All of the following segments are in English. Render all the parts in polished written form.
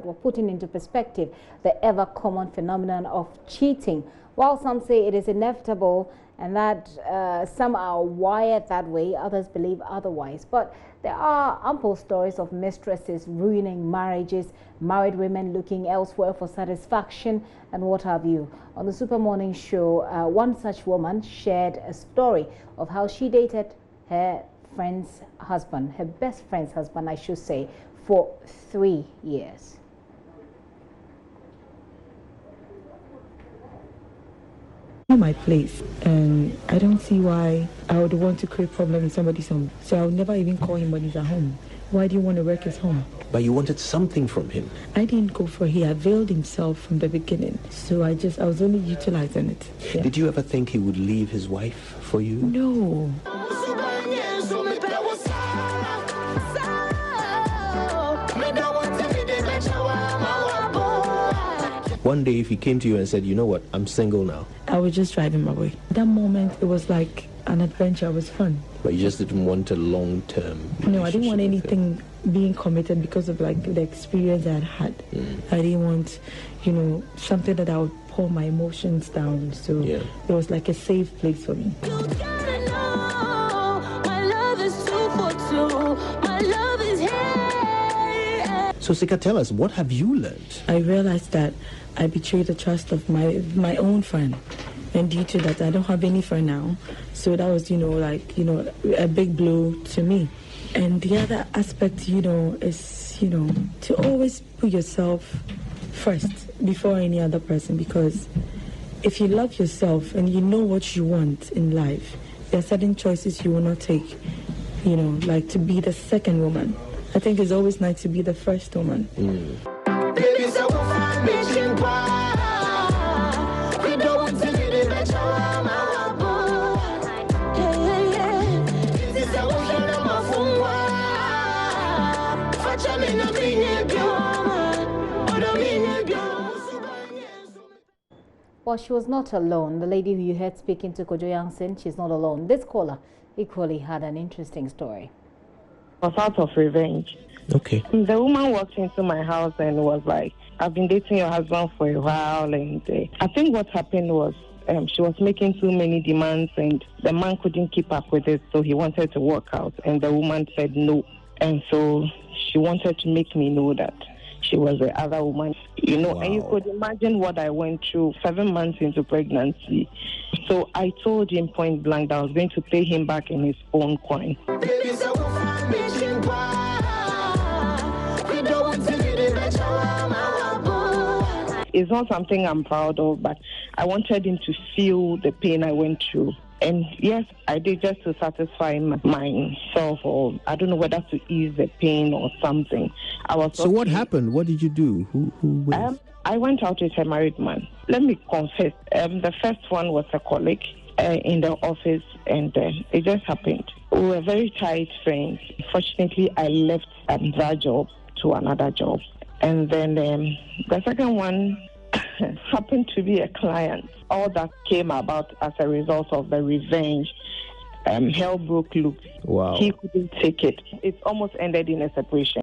We're putting into perspective the ever-common phenomenon of cheating. While some say it is inevitable and that some are wired that way, others believe otherwise. But there are ample stories of mistresses ruining marriages, married women looking elsewhere for satisfaction, and what have you. On the Super Morning Show, one such woman shared a story of how she dated her friend's husband, her best friend's husband, I should say, for 3 years. My place, and I don't see why I would want to create problems in somebody's home. So I would never even call him when he's at home. Why do you want to wreck his home? But you wanted something from him. I didn't go for it. He availed himself from the beginning. So I was only utilizing it. Yeah. Did you ever think he would leave his wife for you? No. One day if he came to you and said, you know what, I'm single now, I would just drive him away. That moment, it was like an adventure. It was fun. But you just didn't want a long-term relationship? No, I didn't want anything being committed because of like the experience I had. I didn't want, something that I would pour my emotions down. So it was like a safe place for me. You gotta know, my love is 2 for 2. My love is here. So Sheikah, tell us, what have you learned? I realized that I betrayed the trust of my own friend, and due to that, I don't have any friend now. So that was, a big blow to me. And the other aspect, is, to always put yourself first before any other person, because if you love yourself and you know what you want in life, there are certain choices you will not take, like to be the second woman. I think it's always nice to be the first woman. Well, she was not alone. The lady who you heard speaking to Kojo Yangsin, she's not alone. This caller equally had an interesting story. I was out of revenge. Okay. The woman walked into my house and was like, I've been dating your husband for a while. And I think what happened was she was making too many demands and the man couldn't keep up with it. So he wanted to walk out and the woman said no. And so she wanted to make me know that she was the other woman, Wow. And you could imagine what I went through 7 months into pregnancy. So I told him point blank that I was going to pay him back in his own coin. It's not something I'm proud of, but I wanted him to feel the pain I went through. And yes, I did just to satisfy myself, or I don't know whether to ease the pain or something. So what happened? What did you do? Who went? I went out with a married man. Let me confess. The first one was a colleague in the office, and it just happened. We were very tight friends. Fortunately, I left that job to another job. And then the second one happened to be a client. All that came about as a result of the revenge. Hell broke loose. Wow. He couldn't take it. It almost ended in a separation.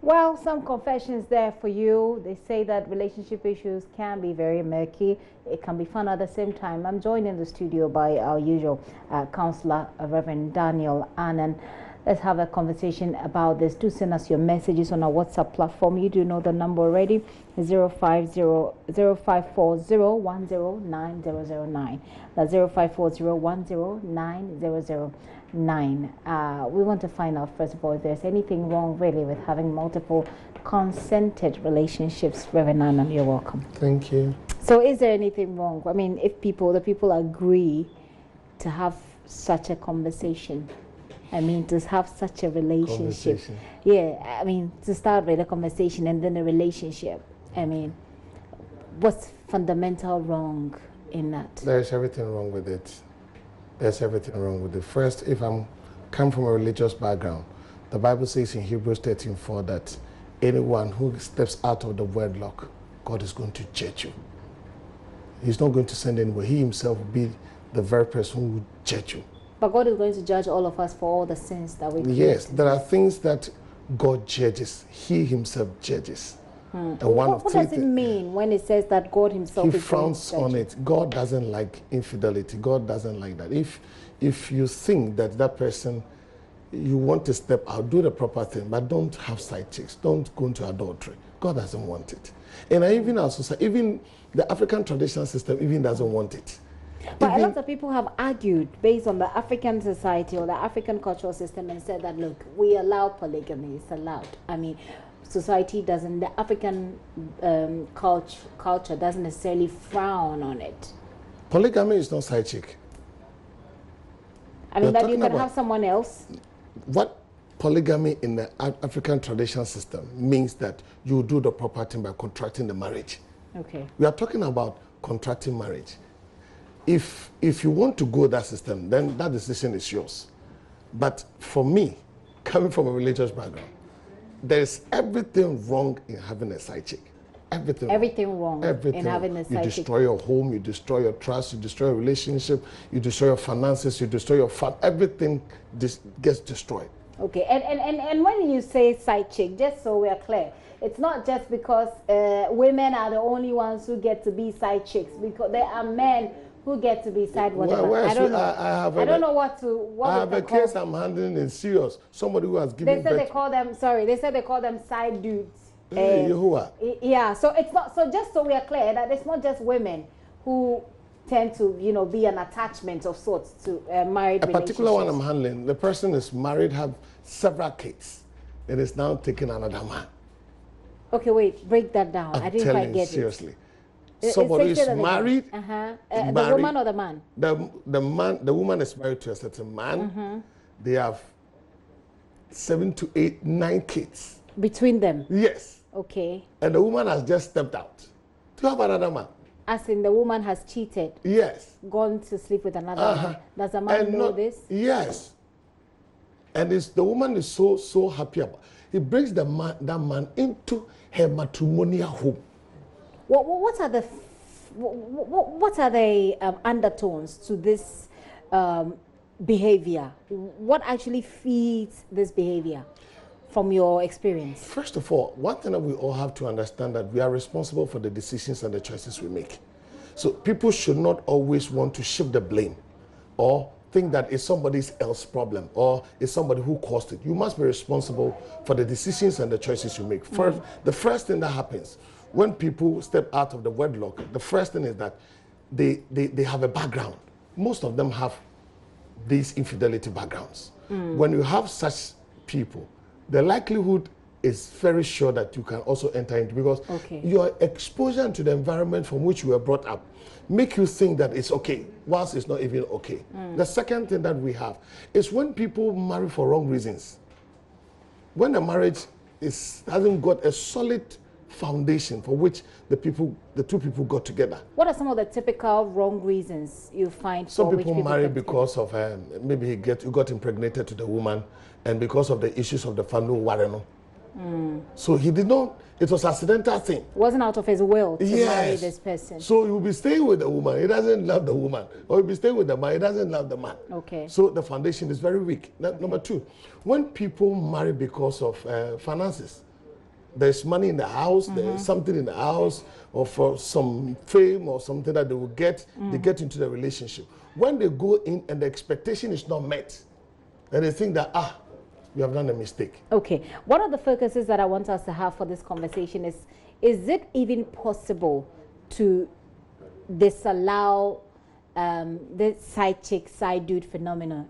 Well, some confessions there for you. They say that relationship issues can be very murky. It can be fun at the same time. I'm joined in the studio by our usual counselor, Reverend Daniel Annang. Let's have a conversation about this. Do send us your messages on our WhatsApp platform. You do know the number already, 0540-109-009. That's 0540-109-009. We want to find out, first of all, if there's anything wrong really with having multiple consented relationships. Reverend Annang, you're welcome. Thank you. So is there anything wrong? I mean, if the people agree to have such a conversation, I mean, to have such a relationship. Yeah, I mean, to start with a conversation and then a relationship. I mean, what's fundamental wrong in that? There's everything wrong with it. There's everything wrong with it. First, if I'm come from a religious background, the Bible says in Hebrews 13:4 that anyone who steps out of the wedlock, God is going to judge you. He's not going to send anyone. He himself will be the very person who will judge you. But God is going to judge all of us for all the sins that we commit. Yes, there are things that God judges. He himself judges. And What does it mean when it says that God himself he is frowns on it? God doesn't like infidelity. God doesn't like that. If you think that that person, you want to step out, do the proper thing, but don't have side chicks, don't go into adultery. God doesn't want it. And even our society, even the African traditional system even doesn't want it. But a lot of people have argued based on the African society or the African cultural system and said that, look, we allow polygamy, it's allowed. I mean, society doesn't, the African culture doesn't necessarily frown on it. Polygamy is not side chick. I mean, that you can have someone else. What polygamy in the African traditional system means that you do the proper thing by contracting the marriage. Okay. We are talking about contracting marriage. If you want to go that system, then that decision is yours. But for me, coming from a religious background, there is everything wrong in having a side chick. Everything wrong in having a side chick. You destroy your home, you destroy your trust, you destroy your relationship, you destroy your finances, you destroy your fun. Everything gets destroyed. Okay, and when you say side chick, just so we are clear, it's not just because women are the only ones who get to be side chicks, because there are men who get to be side whatever. I don't know. I don't know what to. I have a case I'm handling in serious. Somebody who has given. They said they call them. Sorry, they said they call them side dudes. Yeah, so it's not. So just so we are clear that it's not just women who tend to, you know, be an attachment of sorts to married relationships. A particular one I'm handling, the person is married, have several kids, and is now taking another man. Okay, wait, break that down. I didn't quite get it. Seriously. Somebody is married. The woman or the man? The woman is married to a certain man. They have 7 to 8, 9 kids. Between them? Yes. Okay. And the woman has just stepped out to have another man. As in the woman has cheated? Yes. Gone to sleep with another man. Does the man know this? Yes. And the woman is so happy about it. He brings that man into her matrimonial home. What are the undertones to this behavior? What actually feeds this behavior from your experience? First of all, one thing that we all have to understand, that we are responsible for the decisions and the choices we make. So people should not always want to shift the blame or think that it's somebody else's problem or it's somebody who caused it. You must be responsible for the decisions and the choices you make. First, the first thing that happens when people step out of the wedlock, the first thing is that they have a background. Most of them have these infidelity backgrounds. When you have such people, the likelihood is very sure that you can also enter into, because your exposure to the environment from which you were brought up make you think that it's okay, whilst it's not even okay. The second thing that we have is when people marry for wrong reasons. When the marriage hasn't got a solid foundation for which the two people got together. What are some of the typical wrong reasons you find? Some people marry because of maybe he got impregnated to the woman, and because of the issues of the family warren. So he did not. It was an accidental thing. It wasn't out of his will to marry this person. So he will be staying with the woman. He doesn't love the woman, or he'll be staying with the man. He doesn't love the man. Okay. So the foundation is very weak. Number two, when people marry because of finances. There's money in the house, there's something in the house, or for some fame or something that they will get, they get into the relationship. When they go in and the expectation is not met, then they think that, we have done a mistake. Okay. One of the focuses that I want us to have for this conversation is it even possible to disallow this side chick, side dude phenomena,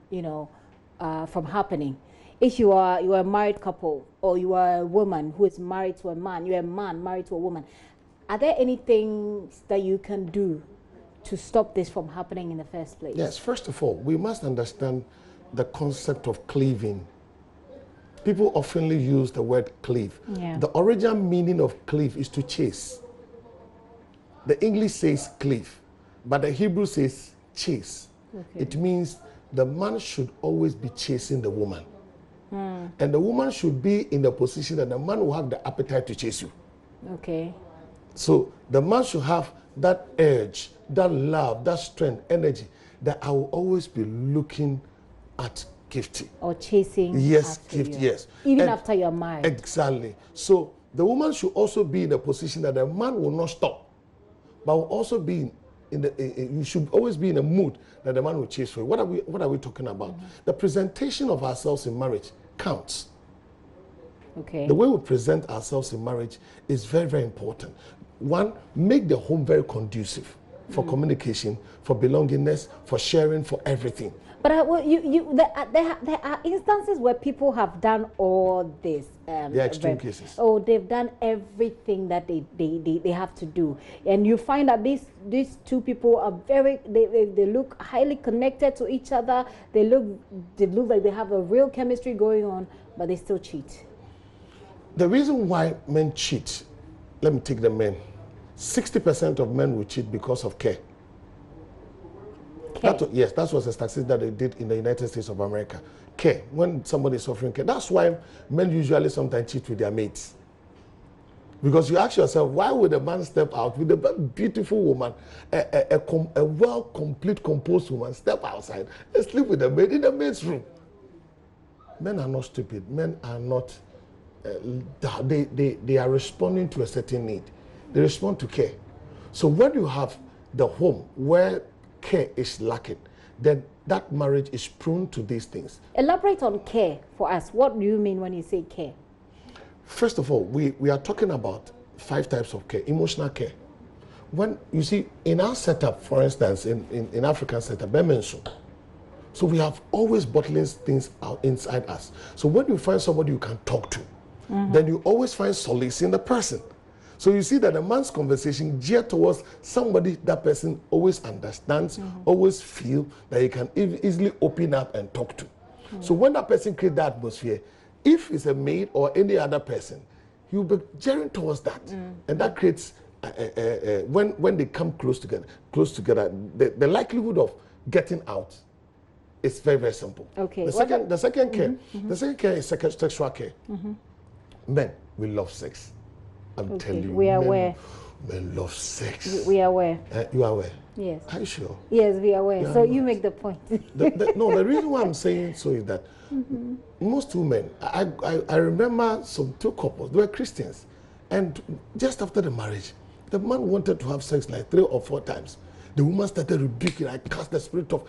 from happening? If you are a married couple, or you are a woman who is married to a man, you're a man married to a woman, are there any things that you can do to stop this from happening in the first place? Yes, first of all, we must understand the concept of cleaving. People often use the word cleave. Yeah. The original meaning of cleave is to chase. The English says cleave, but the Hebrew says chase. Okay. It means the man should always be chasing the woman. And the woman should be in the position that the man will have the appetite to chase you. Okay. So the man should have that urge, that love, that strength, energy, that I will always be looking at gifty. Or chasing. Yes, gift, yes. Even after you're married. Exactly. So the woman should also be in a position that the man will not stop, but will also be you should always be in a mood that the man will chase for you. What are we talking about? The presentation of ourselves in marriage counts. Okay. The way we present ourselves in marriage is very, very important. One, make the home very conducive for communication, for belongingness, for sharing, for everything. But there are instances where people have done all this. They are extreme cases. Oh, they've done everything that they have to do, and you find that these two people are they look highly connected to each other. They look like they have a real chemistry going on, but they still cheat. The reason why men cheat, let me take the men. 60% of men will cheat because of care. Yes, that was a statistic that they did in the United States of America. Care, when somebody is suffering care. That's why men usually sometimes cheat with their mates. Because you ask yourself, why would a man step out with a beautiful woman, a complete, composed woman, step outside and sleep with a maid in the maid's room? Men are not stupid. Men are not, they are responding to a certain need. They respond to care. So when you have the home where care is lacking, then that marriage is prone to these things. Elaborate on care for us. What do you mean when you say care? First of all, we are talking about 5 types of care. Emotional care. When you see in our setup, for instance, in African setup, so we have always bottling things out inside us. So when you find somebody you can talk to, then you always find solace in the person. So you see that a man's conversation geared towards somebody that person always understands, always feel that he can easily open up and talk to. So when that person creates that atmosphere, if it's a maid or any other person, you'll be gearing towards that. And that creates, when they come close together, the likelihood of getting out is very, very simple. Okay. The second care is sexual care. Men, we love sex. I'm telling you, we are aware. Men love sex. We are aware. You are aware? Yes. Are you sure? Yes, we are aware. So you make the point. No, the reason why I'm saying so is that most women, I remember some 2 couples, they were Christians, and just after the marriage, the man wanted to have sex like 3 or 4 times. The woman started rebuking, I cast the spirit of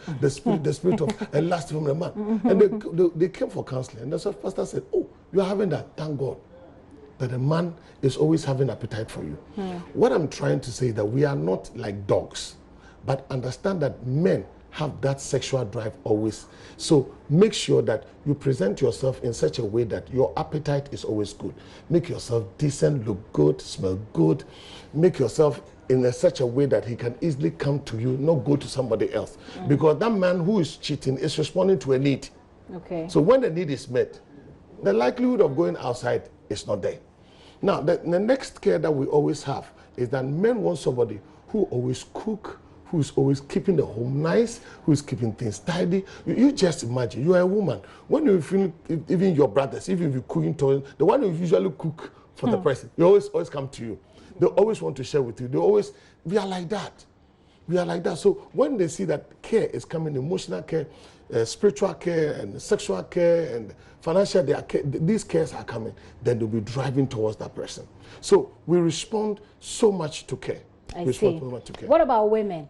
and lust from the man. And they came for counseling, and the pastor said, oh, you are having that, thank God. That a man is always having appetite for you. What I'm trying to say is that we are not like dogs, but understand that men have that sexual drive always. So make sure that you present yourself in such a way that your appetite is always good. Make yourself decent, look good, smell good. Make yourself in such a way that he can easily come to you, not go to somebody else. Because that man who is cheating is responding to a need. Okay. So when the need is met, the likelihood of going outside is not there. Now, the next care that we always have is that men want somebody who always cook, who's always keeping the home nice, who's keeping things tidy. You just imagine, you are a woman. When you feel, even your brothers, even if you're cooking toys, the one who usually cook for the person, they always come to you. They always want to share with you. We are like that. We are like that. So when they see that care is coming, emotional care, spiritual care, and sexual care, and financial care, these cares are coming, then they'll be driving towards that person. So we respond so much to care. I see. What about women?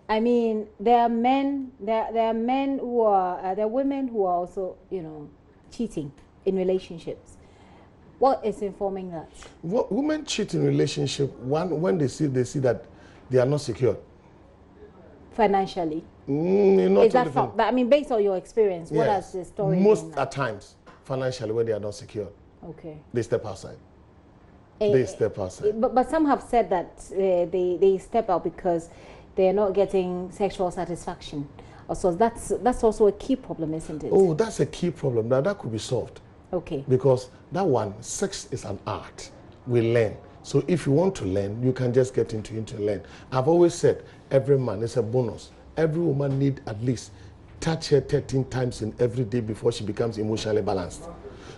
I mean, there are men, there are men who are, there are women who are also, cheating in relationships. What is informing that? Women cheat in relationship when they see that they are not secure. Financially. Is that fact? I mean, based on your experience, what has the story most been at times, financially, when they are not secure. Okay. They step outside. They step outside. But some have said that they step out because they are not getting sexual satisfaction. So that's also a key problem, isn't it? Oh, that's a key problem. Now that could be solved. Okay. Because that one, sex is an art. We learn. So if you want to learn, you can just get into learn. I've always said, every man is a bonus. Every woman needs at least touch her 13 times in every day before she becomes emotionally balanced.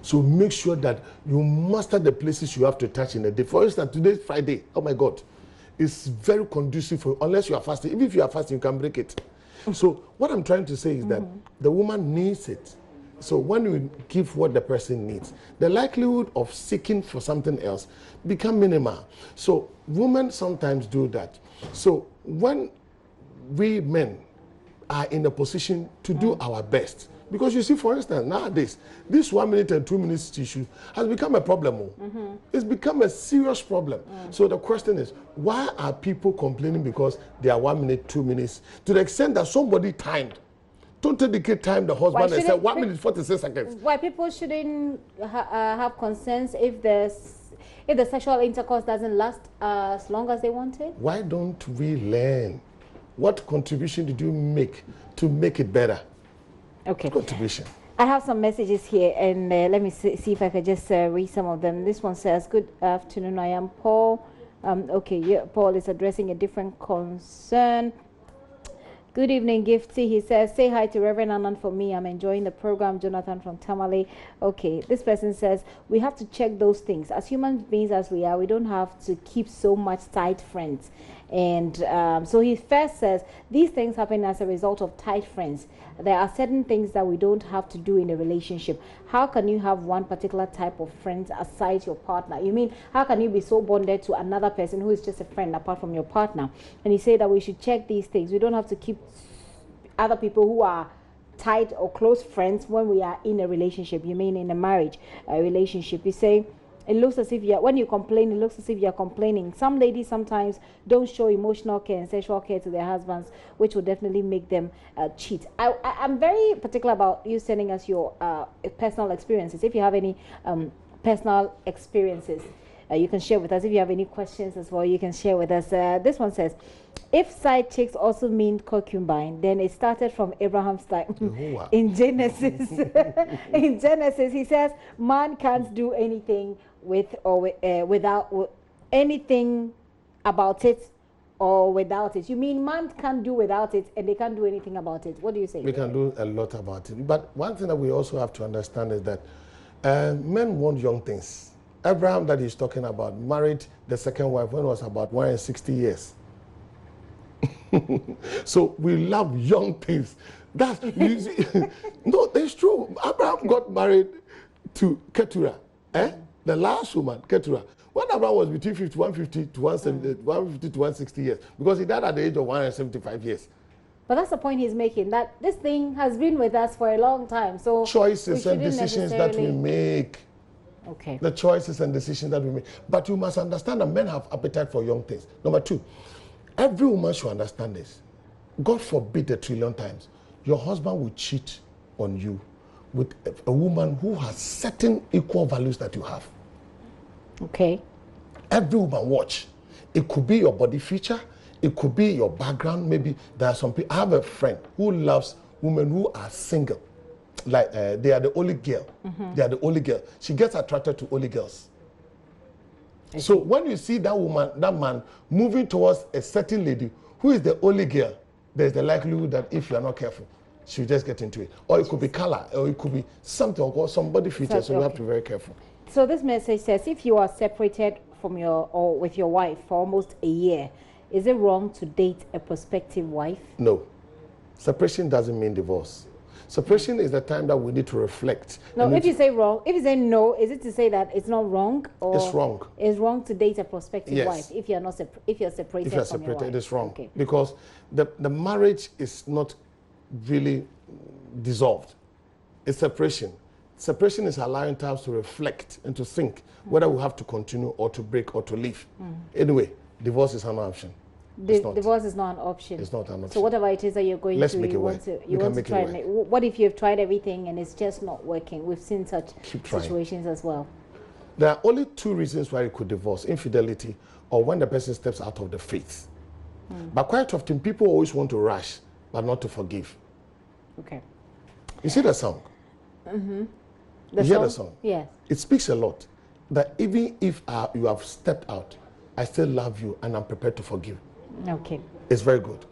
So make sure that you master the places you have to touch in a day. For instance, today's Friday. Oh my God. It's very conducive for you, unless you are fasting. Even if you are fasting, you can break it. So what I'm trying to say is that the woman needs it. So when you give what the person needs, the likelihood of seeking for something else become minimal. So women sometimes do that. So when we men are in a position to do our best, because you see, for instance, nowadays, this 1 minute and 2 minutes issue has become a problem. It's become a serious problem. So the question is, why are people complaining because they are 1 minute, 2 minutes, to the extent that somebody timed? Don't dedicate time the husband and say 1 minute 46 seconds. Why people shouldn't have concerns if the sexual intercourse doesn't last as long as they want it? Why don't we learn? What contribution did you make to make it better? Okay. Contribution. I have some messages here, and let me see if I can just read some of them. This one says, "Good afternoon, I am Paul." Okay, yeah, Paul is addressing a different concern. Good evening, Gifty. He says, "Say hi to Reverend Annang for me. I'm enjoying the program." Jonathan from Tamale. Okay, this person says, "We have to check those things. As human beings as we are, we don't have to keep so much tight friends." And so he first says, these things happen as a result of tight friends. There are certain things that we don't have to do in a relationship. How can you have one particular type of friends aside your partner? You mean, how can you be so bonded to another person who is just a friend apart from your partner? And he said that we should check these things. We don't have to keep other people who are tight or close friends when we are in a relationship. You mean in a marriage relationship? You say, it looks as if when you complain, it looks as if you're complaining. Some ladies sometimes don't show emotional care and sexual care to their husbands, which will definitely make them cheat. I'm very particular about you sending us your personal experiences. If you have any personal experiences, you can share with us. If you have any questions as well, you can share with us. This one says, if side chicks also mean concubine, then it started from Abraham's time. In Genesis. In Genesis, he says, man can't do anything with or without anything about it or without it. You mean man can't do without it and they can't do anything about it? What do you say? We can do a lot about it. But one thing that we also have to understand is that men want young things. Abraham that he's talking about married the second wife when it was about 160 years. So we love young things. That's no, that's true. Abraham got married to Keturah, the last woman, Keturah. When Abraham was between 150 to 160 years, because he died at the age of 175 years. But that's the point he's making, that this thing has been with us for a long time. So choices and decisions that we make. Okay. The choices and decisions that we make. But you must understand that men have appetite for young things. Number two, every woman should understand this. God forbid 1,000,000,000 times, your husband will cheat on you with a woman who has certain equal values that you have. Okay. Every woman, watch. It could be your body feature. It could be your background. Maybe there are some people. I have a friend who loves women who are single. Like they are the only girl. They are the only girl. She gets attracted to only girls. So when you see that woman, that man moving towards a certain lady who is the only girl, there's the likelihood that if you are not careful, she'll just get into it. Or it could be color, or it could be something, or some body feature. So you have to be very careful. So this message says, if you are separated from with your wife for almost a year, is it wrong to date a prospective wife? No. Separation doesn't mean divorce. Separation is the time that we need to reflect. No, if you say wrong, if you say no, is it to say that it's not wrong? Or it's wrong. It's wrong to date a prospective wife if you're separated. If you're separated, it is wrong. Okay. Because the marriage is not really dissolved. It's separation. Separation is allowing times to reflect and to think whether we have to continue or to break or to leave. Anyway, divorce is an option. Divorce is not an option. It's not an option. So whatever it is that you're going Let's to, make you it want work. to, you want to try. What if you've tried everything and it's just not working? We've seen such situations as well. There are only two reasons why you could divorce: infidelity or when the person steps out of the faith. But quite often people always want to rush, but not to forgive. Okay. You see the song? You hear the song? Yes. It speaks a lot. That even if you have stepped out, I still love you and I'm prepared to forgive. Okay. It's very good.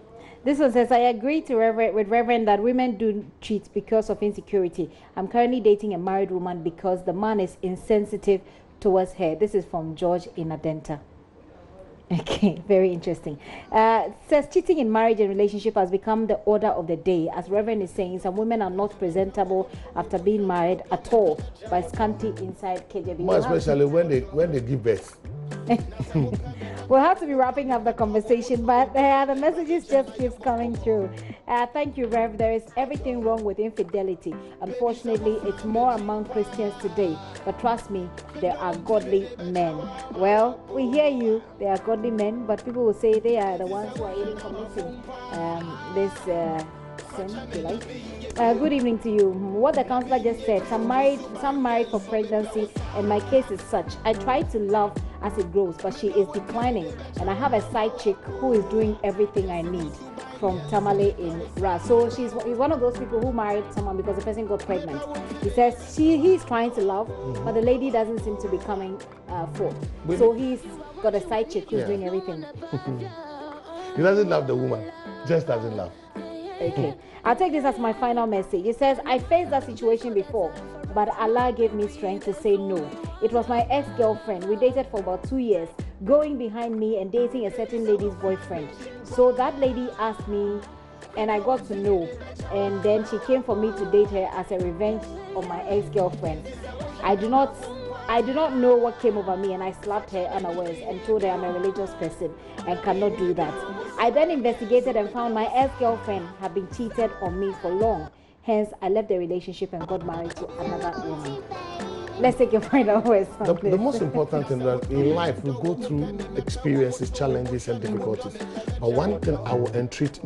This one says, I agree with Reverend that women do cheat because of insecurity. I'm currently dating a married woman because the man is insensitive towards her. This is from George in Adenta. Okay, very interesting. Says cheating in marriage and relationship has become the order of the day. As Reverend is saying, some women are not presentable after being married at all by scanty inside KJB. More especially when they give birth. We'll have to be wrapping up the conversation, but the messages just keeps coming through. Thank you, Rev. There is everything wrong with infidelity. Unfortunately, it's more among Christians today. But trust me, there are godly men. Well, we hear you. There are godly men, but people will say they are the ones who are even committing this sin, if you like. Good evening to you. What the counselor just said, some married for pregnancy, and my case is such. I try to love as it grows, but she is declining, and I have a side chick who is doing everything I need. From Tamale in Ra. So he's one of those people who married someone because the person got pregnant. He says he's trying to love, but the lady doesn't seem to be coming forth. So he's got a side chick who's doing everything. He doesn't love the woman, just doesn't love. Okay. I'll take this as my final message. It says, I faced that situation before, but Allah gave me strength to say no. It was my ex-girlfriend. We dated for about 2 years, going behind me and dating a certain lady's boyfriend. So that lady asked me, and I got to know. And then she came for me to date her as a revenge on my ex-girlfriend. I do not know what came over me, and I slapped her unawares and told her I'm a religious person and cannot do that. I then investigated and found my ex-girlfriend had been cheated on me for long. Hence, I left the relationship and got married to another woman. Let's take your final words. The most important thing that in life we go through experiences, challenges, and difficulties. But one thing I will entreat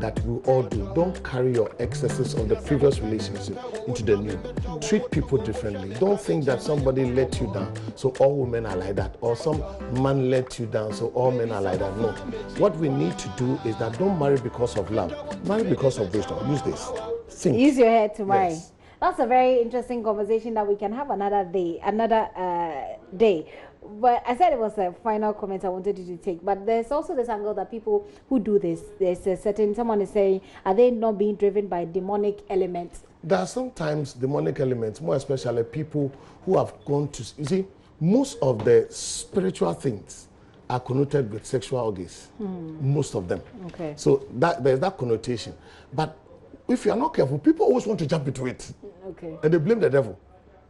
that we all do: don't carry your excesses of the previous relationship into the new. Treat people differently. Don't think that somebody let you down, so all women are like that, or some man let you down, so all men are like that. No. What we need to do is that don't marry because of love. Marry because of wisdom. Use this. Think. Use your head to marry. Yes. That's a very interesting conversation that we can have another day. But I said it was a final comment I wanted you to take. But there's also this angle that people who do this, there's a certain, someone is saying, are they not being driven by demonic elements? There are sometimes demonic elements, more especially people who have gone to, you see, most of the spiritual things are connoted with sexual organs. Most of them. Okay. So there's that connotation. But if you are not careful, people always want to jump into it. Okay. And they blame the devil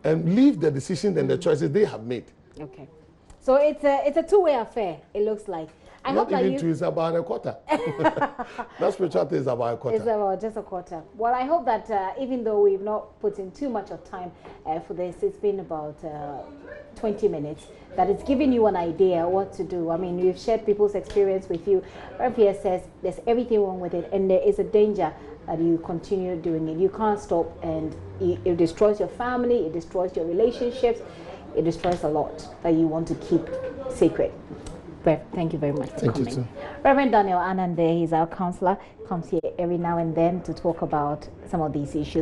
and leave the decision and the choices they have made. Okay. So it's a two-way affair, it looks like. I Not hope that even two, it's about a quarter. That spirituality is about a quarter. It's about just a quarter. Well, I hope that even though we've not put in too much of time for this, it's been about 20 minutes, that it's giving you an idea what to do. I mean, we've shared people's experience with you. RPS says there's everything wrong with it, and there is a danger that you continue doing it. You can't stop, and it destroys your family, it destroys your relationships, it destroys a lot that you want to keep sacred. Rev, thank you very much for coming. Thank you too. Reverend Daniel Annang, he's our counselor, comes here every now and then to talk about some of these issues.